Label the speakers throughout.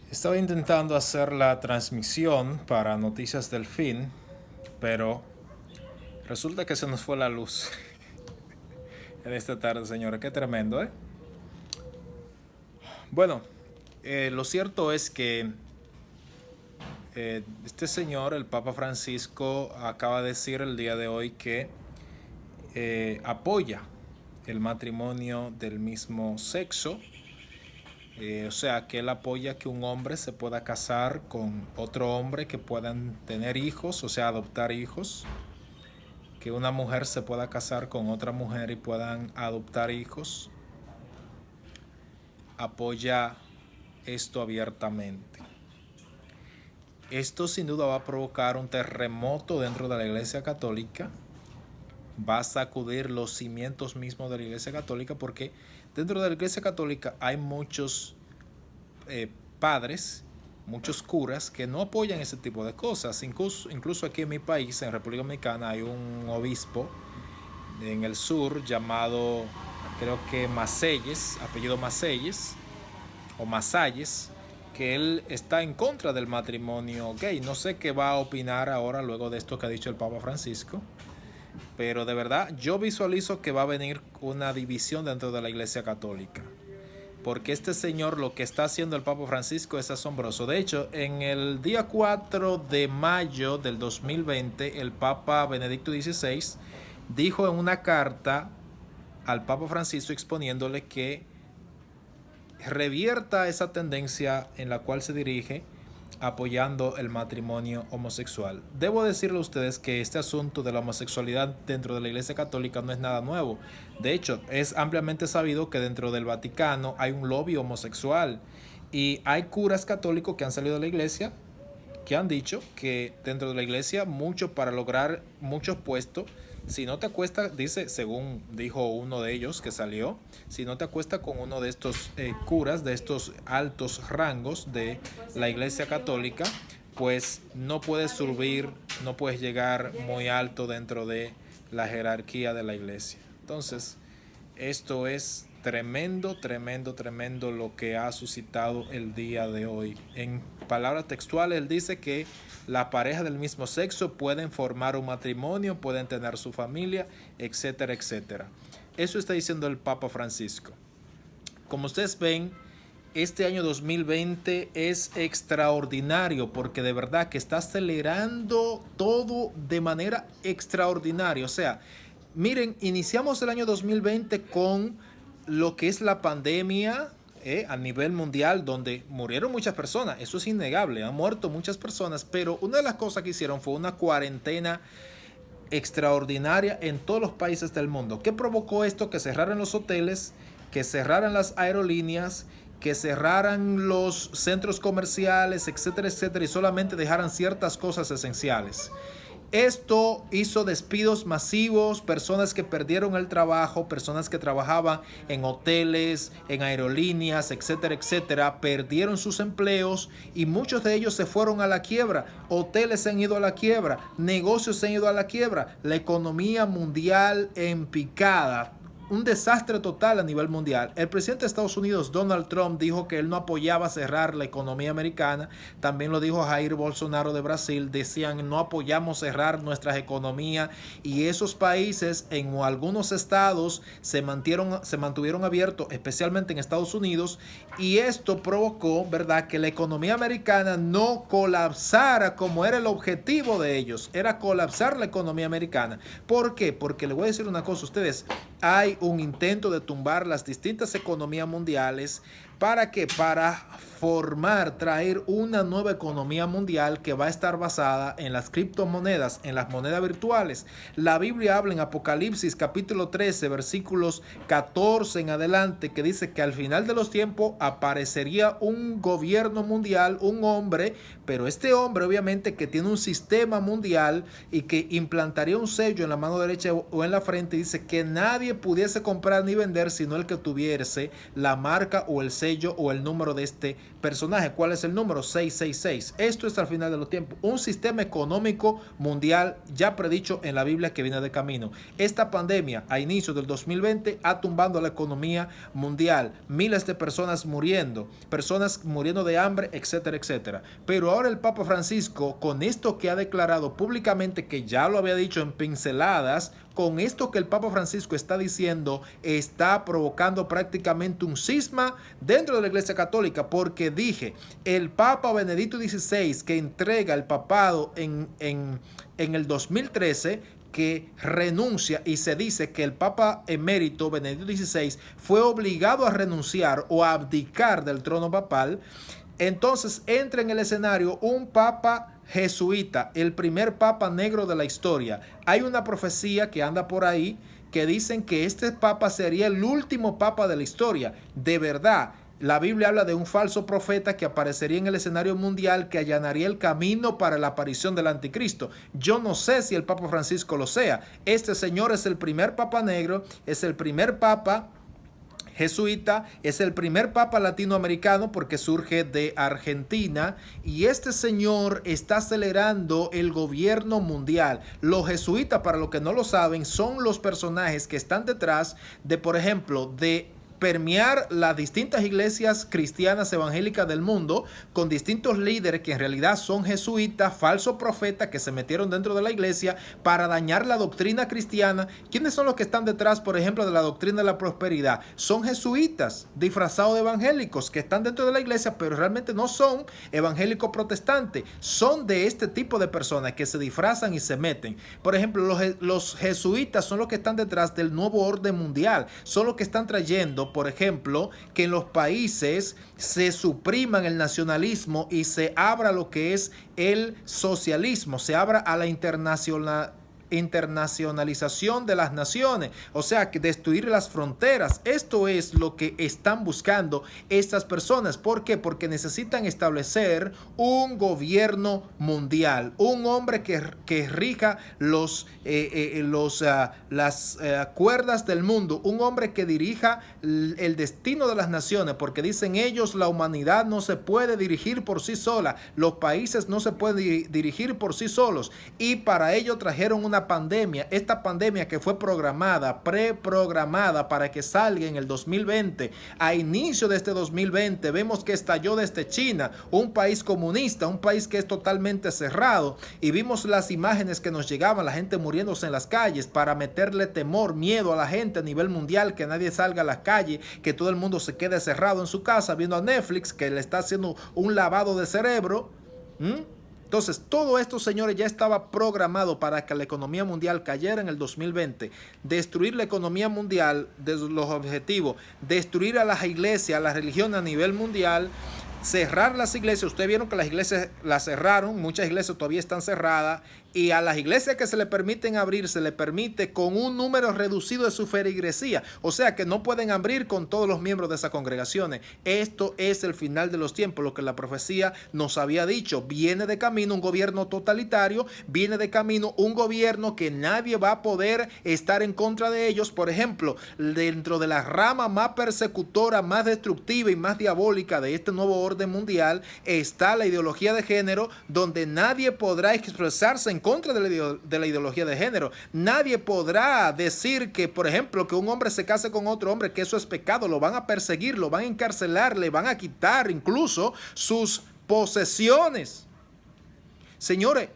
Speaker 1: Estaba intentando hacer la transmisión para Noticias del Fin, pero resulta que se nos fue la luz en esta tarde, señora. Qué tremendo, ¿eh? Bueno, lo cierto es que este señor, el Papa Francisco, acaba de decir el día de hoy que apoya el matrimonio del mismo sexo. O sea, que él apoya que un hombre se pueda casar con otro hombre, que puedan tener hijos, o sea, adoptar hijos, que una mujer se pueda casar con otra mujer y puedan adoptar hijos. Apoya esto abiertamente. Esto sin duda va a provocar un terremoto dentro de la Iglesia Católica, va a sacudir los cimientos mismos de la Iglesia Católica, porque dentro de la Iglesia Católica hay muchos padres, muchos curas que no apoyan ese tipo de cosas. Incluso aquí en mi país, en República Dominicana, hay un obispo en el sur llamado, creo que Maselles, apellido Maselles o Masalles, que él está en contra del matrimonio gay. No sé qué va a opinar ahora luego de esto que ha dicho el Papa Francisco, pero de verdad yo visualizo que va a venir una división dentro de la Iglesia Católica, porque este señor, lo que está haciendo el Papa Francisco es asombroso. De hecho, en el día 4 de mayo del 2020, el Papa Benedicto XVI dijo en una carta al Papa Francisco exponiéndole que revierta esa tendencia en la cual se dirige, apoyando el matrimonio homosexual. Debo decirle a ustedes que este asunto de la homosexualidad dentro de la Iglesia Católica no es nada nuevo. De hecho, es ampliamente sabido que dentro del Vaticano hay un lobby homosexual y hay curas católicos que han salido de la Iglesia que han dicho que dentro de la Iglesia mucho para lograr muchos puestos, si no te acuestas, dice, según dijo uno de ellos que salió, si no te acuestas con uno de estos curas, de estos altos rangos de la Iglesia Católica, pues no puedes subir, no puedes llegar muy alto dentro de la jerarquía de la Iglesia. Entonces, esto es tremendo, tremendo, tremendo lo que ha suscitado el día de hoy. En palabras textuales, él dice que la pareja del mismo sexo pueden formar un matrimonio, pueden tener su familia, etcétera, etcétera. Eso está diciendo el Papa Francisco. Como ustedes ven, este año 2020 es extraordinario porque de verdad que está acelerando todo de manera extraordinaria. O sea, miren, iniciamos el año 2020 con lo que es la pandemia a nivel mundial, donde murieron muchas personas. Eso es innegable, han muerto muchas personas, pero una de las cosas que hicieron fue una cuarentena extraordinaria en todos los países del mundo. ¿Qué provocó esto? Que cerraran los hoteles, que cerraran las aerolíneas, que cerraran los centros comerciales, etcétera, etcétera, y solamente dejaran ciertas cosas esenciales. Esto hizo despidos masivos, personas que perdieron el trabajo, personas que trabajaban en hoteles, en aerolíneas, etcétera, etcétera, perdieron sus empleos y muchos de ellos se fueron a la quiebra. Hoteles se han ido a la quiebra, negocios se han ido a la quiebra, la economía mundial en picada. Un desastre total a nivel mundial. El presidente de Estados Unidos, Donald Trump, dijo que él no apoyaba cerrar la economía americana. También lo dijo Jair Bolsonaro de Brasil. Decían no apoyamos cerrar nuestras economías. Y esos países en algunos estados se mantuvieron abiertos, especialmente en Estados Unidos. Y esto provocó, ¿verdad?, que la economía americana no colapsara como era el objetivo de ellos. Era colapsar la economía americana. ¿Por qué? Porque le voy a decir una cosa a ustedes. Hay un intento de tumbar las distintas economías mundiales. ¿Para qué? Para traer una nueva economía mundial que va a estar basada en las criptomonedas, en las monedas virtuales. La Biblia habla en Apocalipsis capítulo 13, versículos 14 en adelante, que dice que al final de los tiempos aparecería un gobierno mundial, un hombre, pero este hombre obviamente que tiene un sistema mundial y que implantaría un sello en la mano derecha o en la frente, y dice que nadie pudiese comprar ni vender sino el que tuviese la marca o el sello sello o el número de este personaje. ¿Cuál es el número? 666. Esto es al final de los tiempos. Un sistema económico mundial ya predicho en la Biblia que viene de camino. Esta pandemia a inicios del 2020 ha tumbado la economía mundial. Miles de personas muriendo de hambre, etcétera, etcétera. Pero ahora el Papa Francisco, con esto que ha declarado públicamente, que ya lo había dicho en pinceladas, con esto que el Papa Francisco está diciendo, está provocando prácticamente un cisma dentro de la Iglesia Católica, porque dije, el Papa Benedicto XVI, que entrega el papado en el 2013, que renuncia, y se dice que el Papa emérito Benedicto XVI fue obligado a renunciar o a abdicar del trono papal. Entonces entra en el escenario un papa jesuita, el primer papa negro de la historia. Hay una profecía que anda por ahí que dicen que este papa sería el último papa de la historia. De verdad, la Biblia habla de un falso profeta que aparecería en el escenario mundial, que allanaría el camino para la aparición del anticristo. Yo no sé si el Papa Francisco lo sea. Este señor es el primer papa negro, es el primer papa jesuita, es el primer papa latinoamericano porque surge de Argentina, y este señor está acelerando el gobierno mundial. Los jesuitas, para los que no lo saben, son los personajes que están detrás de, por ejemplo, de permear las distintas iglesias cristianas evangélicas del mundo con distintos líderes que en realidad son jesuitas, falsos profetas que se metieron dentro de la iglesia para dañar la doctrina cristiana. ¿Quiénes son los que están detrás, por ejemplo, de la doctrina de la prosperidad? Son jesuitas disfrazados de evangélicos que están dentro de la iglesia, pero realmente no son evangélicos protestantes. Son de este tipo de personas que se disfrazan y se meten. Por ejemplo, los jesuitas son los que están detrás del nuevo orden mundial. Son los que están trayendo, por ejemplo, que en los países se supriman el nacionalismo y se abra lo que es el socialismo, se abra a la internacionalización de las naciones, o sea, que destruir las fronteras. Esto es lo que están buscando estas personas. ¿Por qué? Porque necesitan establecer un gobierno mundial, un hombre que rija las cuerdas del mundo, un hombre que dirija el destino de las naciones, porque dicen ellos, la humanidad no se puede dirigir por sí sola, los países no se pueden dirigir por sí solos, y para ello trajeron una pandemia, esta pandemia que fue preprogramada para que salga en el 2020. A inicio de este 2020 vemos que estalló desde China, un país comunista, un país que es totalmente cerrado, y vimos las imágenes que nos llegaban, la gente muriéndose en las calles, para meterle temor, miedo a la gente a nivel mundial, que nadie salga a la calle, que todo el mundo se quede cerrado en su casa viendo a Netflix, que le está haciendo un lavado de cerebro. Entonces, todo esto, señores, ya estaba programado para que la economía mundial cayera en el 2020. Destruir la economía mundial, de los objetivos, destruir a las iglesias, a la religión a nivel mundial, cerrar las iglesias. Ustedes vieron que las iglesias las cerraron, muchas iglesias todavía están cerradas, y a las iglesias que se le permiten abrir, se le permite con un número reducido de su feligresía, o sea que no pueden abrir con todos los miembros de esas congregaciones. Esto es el final de los tiempos, lo que la profecía nos había dicho. Viene de camino un gobierno totalitario, viene de camino un gobierno que nadie va a poder estar en contra de ellos. Por ejemplo, dentro de la rama más persecutora, más destructiva y más diabólica de este nuevo orden mundial está la ideología de género, donde nadie podrá expresarse en contra de la ideología de género. Nadie podrá decir que, por ejemplo, que un hombre se case con otro hombre, que eso es pecado. Lo van a perseguir, lo van a encarcelar, le van a quitar incluso sus posesiones. Señores,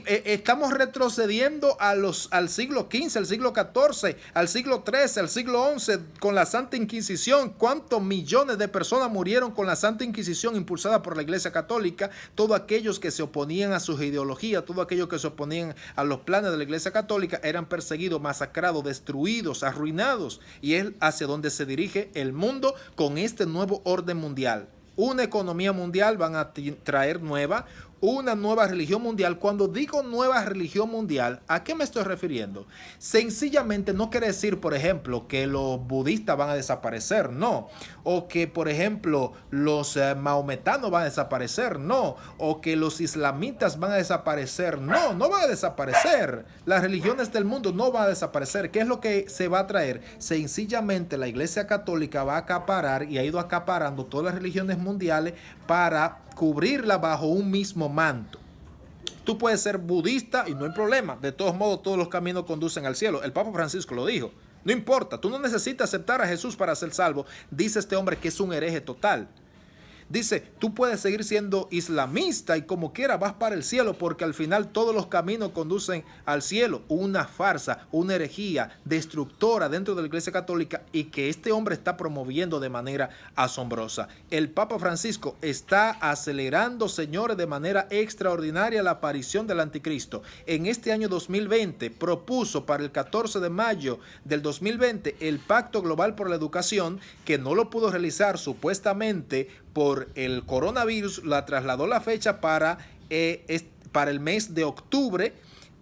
Speaker 1: estamos retrocediendo al siglo XV, al siglo XIV, al siglo XIII, al siglo XI con la Santa Inquisición. ¿Cuántos millones de personas murieron con la Santa Inquisición impulsada por la Iglesia Católica? Todos aquellos que se oponían a sus ideologías, todos aquellos que se oponían a los planes de la Iglesia Católica eran perseguidos, masacrados, destruidos, arruinados. Y es hacia donde se dirige el mundo con este nuevo orden mundial. Una economía mundial van a traer nueva, una nueva religión mundial. Cuando digo nueva religión mundial, ¿a qué me estoy refiriendo? Sencillamente no quiere decir, por ejemplo, que los budistas van a desaparecer, no. O que, por ejemplo, los maometanos van a desaparecer, no. O que los islamitas van a desaparecer, no, no van a desaparecer. Las religiones del mundo no van a desaparecer. ¿Qué es lo que se va a traer? Sencillamente la Iglesia Católica va a acaparar y ha ido acaparando todas las religiones mundiales para cubrirla bajo un mismo manto. Tú puedes ser budista y no hay problema. De todos modos, todos los caminos conducen al cielo. El Papa Francisco lo dijo. No importa, tú no necesitas aceptar a Jesús para ser salvo. Dice este hombre que es un hereje total. Dice, tú puedes seguir siendo islamista y como quiera vas para el cielo porque al final todos los caminos conducen al cielo. Una farsa, una herejía destructora dentro de la Iglesia Católica y que este hombre está promoviendo de manera asombrosa. El Papa Francisco está acelerando, señores, de manera extraordinaria la aparición del anticristo. En este año 2020 propuso para el 14 de mayo del 2020 el Pacto Global por la Educación, que no lo pudo realizar supuestamente por el coronavirus. La trasladó la fecha para el mes de octubre,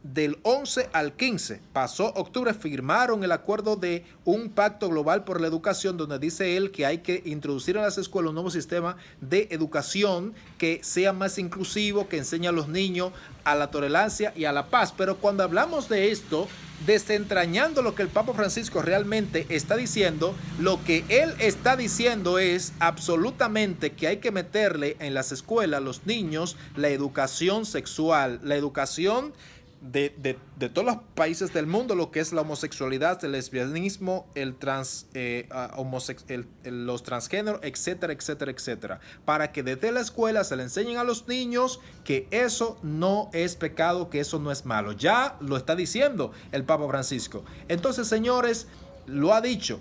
Speaker 1: del 11 al 15. Pasó octubre, firmaron el acuerdo de un pacto global por la educación donde dice él que hay que introducir en las escuelas un nuevo sistema de educación que sea más inclusivo, que enseñe a los niños a la tolerancia y a la paz. Pero cuando hablamos de esto, desentrañando lo que el Papa Francisco realmente está diciendo, lo que él está diciendo es absolutamente que hay que meterle en las escuelas a los niños la educación sexual, la educación de todos los países del mundo, lo que es la homosexualidad, el lesbianismo, los transgéneros, etcétera, etcétera, etcétera, para que desde la escuela se le enseñen a los niños que eso no es pecado, que eso no es malo. Ya lo está diciendo el Papa Francisco. Entonces, señores, lo ha dicho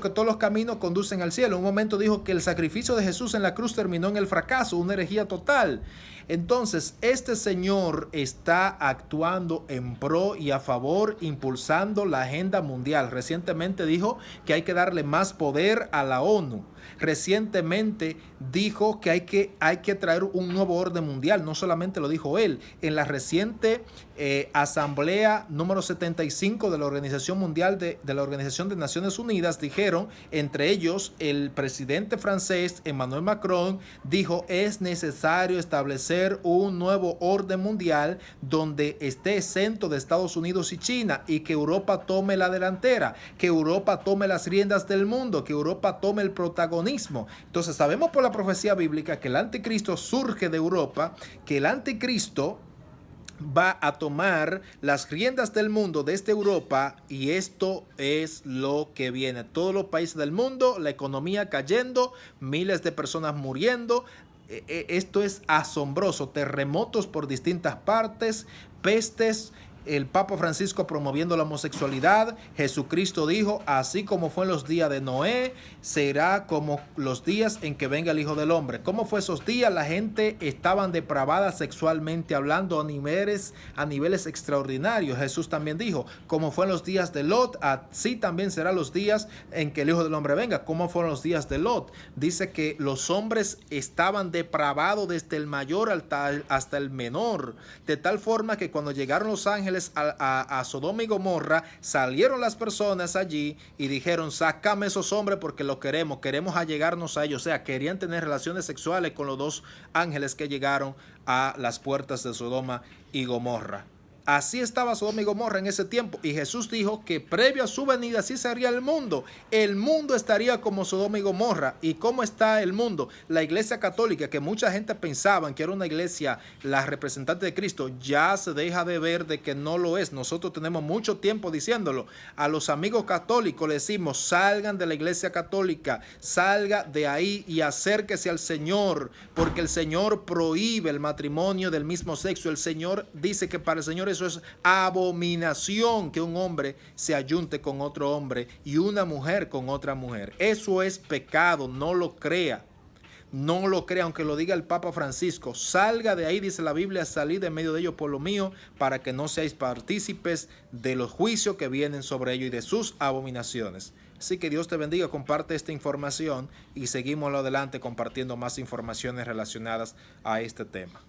Speaker 1: que todos los caminos conducen al cielo. En un momento dijo que el sacrificio de Jesús en la cruz terminó en el fracaso, una herejía total. Entonces, este señor está actuando en pro y a favor, impulsando la agenda mundial. Recientemente dijo que hay que darle más poder a la ONU. Recientemente dijo que hay que traer un nuevo orden mundial. No solamente lo dijo él. En la reciente asamblea número 75 de la Organización Mundial de la Organización de Naciones Unidas, dijeron, entre ellos el presidente francés Emmanuel Macron dijo: es necesario establecer un nuevo orden mundial donde esté exento de Estados Unidos y China, y que Europa tome la delantera, que Europa tome las riendas del mundo, que Europa tome el protagonismo. Entonces sabemos por la profecía bíblica que el anticristo surge de Europa, que el anticristo va a tomar las riendas del mundo desde Europa, y esto es lo que viene. Todos los países del mundo, la economía cayendo, miles de personas muriendo. Esto es asombroso. Terremotos por distintas partes, pestes. El Papa Francisco promoviendo la homosexualidad. Jesucristo dijo: así como fue en los días de Noé, será como los días en que venga el Hijo del Hombre. ¿Cómo fue esos días? La gente estaban depravada sexualmente hablando a niveles extraordinarios. Jesús también dijo: como fue en los días de Lot, así también serán los días en que el Hijo del Hombre venga. ¿Cómo fueron los días de Lot? Dice que los hombres estaban depravados desde el mayor hasta el menor, de tal forma que cuando llegaron los ángeles a Sodoma y Gomorra, salieron las personas allí y dijeron: sácame esos hombres porque los queremos allegarnos a ellos. O sea, querían tener relaciones sexuales con los dos ángeles que llegaron a las puertas de Sodoma y Gomorra. Así estaba Sodoma y Gomorra en ese tiempo, y Jesús dijo que previo a su venida así sería el mundo. El mundo estaría como Sodoma y Gomorra. ¿Y cómo está el mundo? La Iglesia Católica, que mucha gente pensaba que era una iglesia, la representante de Cristo, ya se deja de ver de que no lo es. Nosotros tenemos mucho tiempo diciéndolo. A los amigos católicos les decimos: salgan de la Iglesia Católica, salga de ahí y acérquese al Señor, porque el Señor prohíbe el matrimonio del mismo sexo. El Señor dice que para el Señor eso es abominación, que un hombre se ayunte con otro hombre y una mujer con otra mujer. Eso es pecado, no lo crea. No lo crea, aunque lo diga el Papa Francisco. Salga de ahí, dice la Biblia: salid de medio de ellos por lo mío, para que no seáis partícipes de los juicios que vienen sobre ellos y de sus abominaciones. Así que Dios te bendiga, comparte esta información y seguimos adelante compartiendo más informaciones relacionadas a este tema.